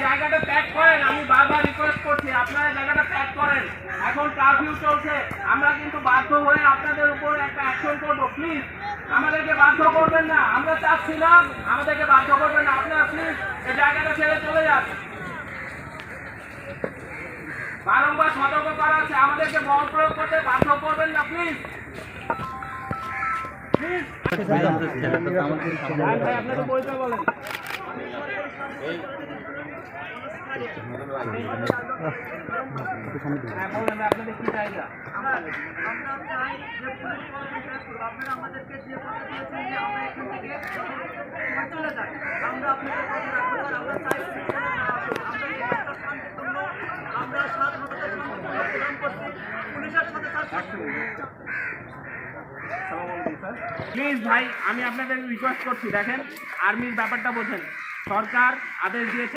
জায়গাটা ত্যাগ করেন, আমি বারবার রিকোয়েস্ট করছি আপনারা জায়গাটা ত্যাগ করেন। এখন কারফিউ চলছে, আমরা কিন্তু বাধ্য হয়ে আপনাদের উপর একটা অ্যাকশন করব। প্লিজ আমাদেরকে বাধ্য করবেন না, আমরা চাচ্ছি না, আমাদেরকে বাধ্য করবেন না। আপনারা প্লিজ এই জায়গাটা ছেড়ে চলে যান। বারংবার সতর্ক করা হচ্ছে, আমাদেরকে বল প্রয়োগ করতে বাধ্য করবেন না প্লিজ। আপনাকে পরিচয় বলেন। আপনাদের কি চাহিদা? আমরা চাই যে পুলিশ আপনারা আমাদেরকে যে কথা দিয়েছেন যে আমরা এখান থেকে চলে যাই, আমরা আপনাদের কথা রাখবো। আমরা চাই শান্তিপূর্ণ, আমরা স্বাধীনতা প্রদান করছি পুলিশের সাথে। প্লিজ ভাই, আমি আপনাদের রিকোয়েস্ট করছি, দেখেন আর্মির ব্যাপারটা বোঝেন। সরকার আদেশ দিয়েছে।